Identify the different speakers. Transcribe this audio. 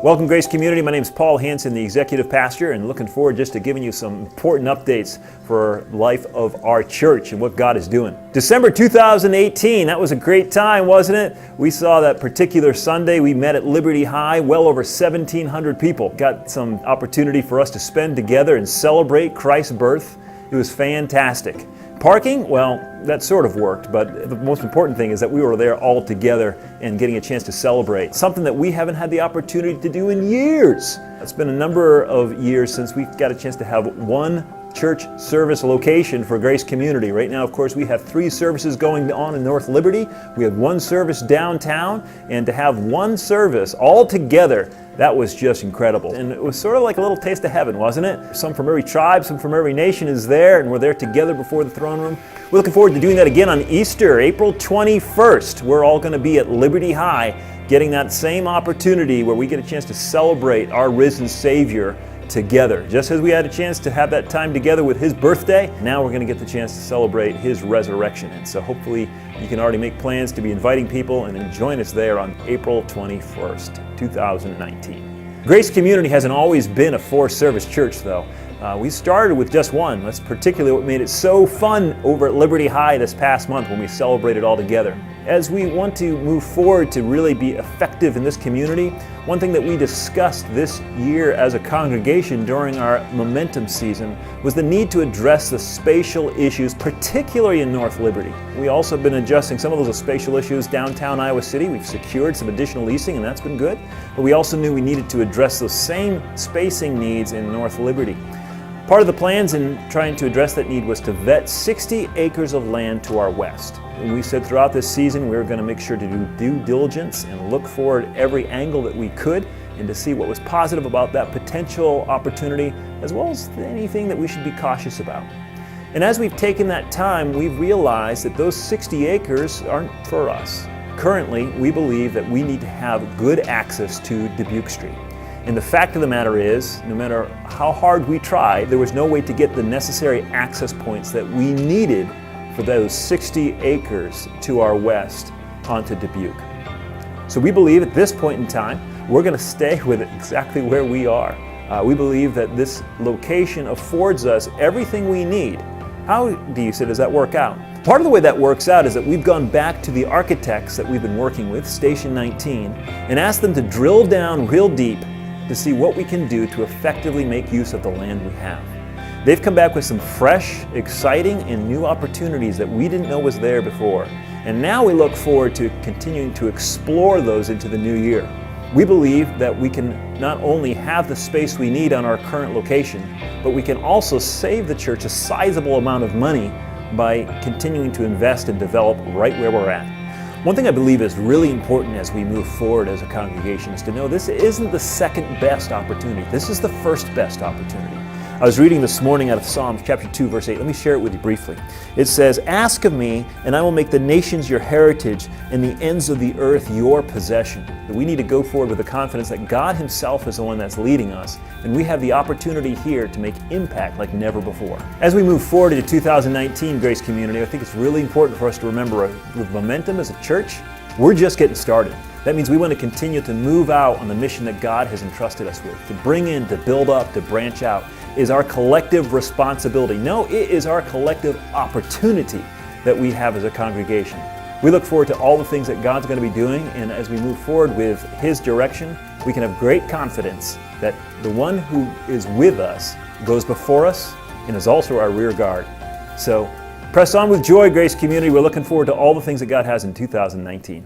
Speaker 1: Welcome, Grace Community. My name is Paul Hansen, the Executive Pastor, and looking forward just to giving you some important updates for life of our church and what God is doing. December 2018, that was a great time, wasn't it? We saw that particular Sunday. We met at Liberty High, well over 1,700 people. Got some opportunity for us to spend together and celebrate Christ's birth. It was fantastic. Parking, well, that sort of worked, but the most important thing is that we were there all together and getting a chance to celebrate. Something that we haven't had the opportunity to do in years. It's been a number of years since we got a chance to have one church service location for Grace Community. Right now, of course, we have 3 services going on in North Liberty. We have 1 service downtown, and to have 1 service all together, that was just incredible. And it was sort of like a little taste of heaven, wasn't it? Some from every tribe, some from every nation is there, and we're there together before the throne room. We're looking forward to doing that again on Easter, April 21st. We're all going to be at Liberty High, getting that same opportunity where we get a chance to celebrate our risen Savior together. Just as we had a chance to have that time together with His birthday, now we're going to get the chance to celebrate His resurrection. And so hopefully you can already make plans to be inviting people and then join us there on April 21st, 2019. Grace Community hasn't always been a 4-service church though. We started with just 1. That's particularly what made it so fun over at Liberty High this past month when we celebrated all together. As we want to move forward to really be effective in this community, one thing that we discussed this year as a congregation during our Momentum season was the need to address the spatial issues, particularly in North Liberty. We also have been adjusting some of those spatial issues downtown Iowa City. We've secured some additional leasing, and that's been good. But we also knew we needed to address those same spacing needs in North Liberty. Part of the plans in trying to address that need was to vet 60 acres of land to our west. And we said throughout this season we were going to make sure to do due diligence and look forward at every angle that we could and to see what was positive about that potential opportunity as well as anything that we should be cautious about. And as we've taken that time, we've realized that those 60 acres aren't for us. Currently, we believe that we need to have good access to Dubuque Street. And the fact of the matter is, no matter how hard we tried, there was no way to get the necessary access points that we needed for those 60 acres to our west onto Dubuque. So we believe at this point in time, we're going to stay with it exactly where we are. We believe that this location affords us everything we need. How do you say, does that work out? Part of the way that works out is that we've gone back to the architects that we've been working with, Station 19, and asked them to drill down real deep to see what we can do to effectively make use of the land we have. They've come back with some fresh, exciting, and new opportunities that we didn't know was there before. And now we look forward to continuing to explore those into the new year. We believe that we can not only have the space we need on our current location, but we can also save the church a sizable amount of money by continuing to invest and develop right where we're at. One thing I believe is really important as we move forward as a congregation is to know this isn't the second best opportunity. This is the first best opportunity. I was reading this morning out of Psalms chapter 2, verse 8. Let me share it with you briefly. It says, "Ask of me, and I will make the nations your heritage and the ends of the earth your possession." We need to go forward with the confidence that God Himself is the one that's leading us, and we have the opportunity here to make impact like never before. As we move forward into 2019, Grace Community, I think it's really important for us to remember with Momentum as a church, we're just getting started. That means we want to continue to move out on the mission that God has entrusted us with. To bring in, to build up, to branch out is our collective responsibility. No, it is our collective opportunity that we have as a congregation. We look forward to all the things that God's going to be doing, and as we move forward with His direction, we can have great confidence that the one who is with us goes before us and is also our rear guard. So press on with joy, Grace Community. We're looking forward to all the things that God has in 2019.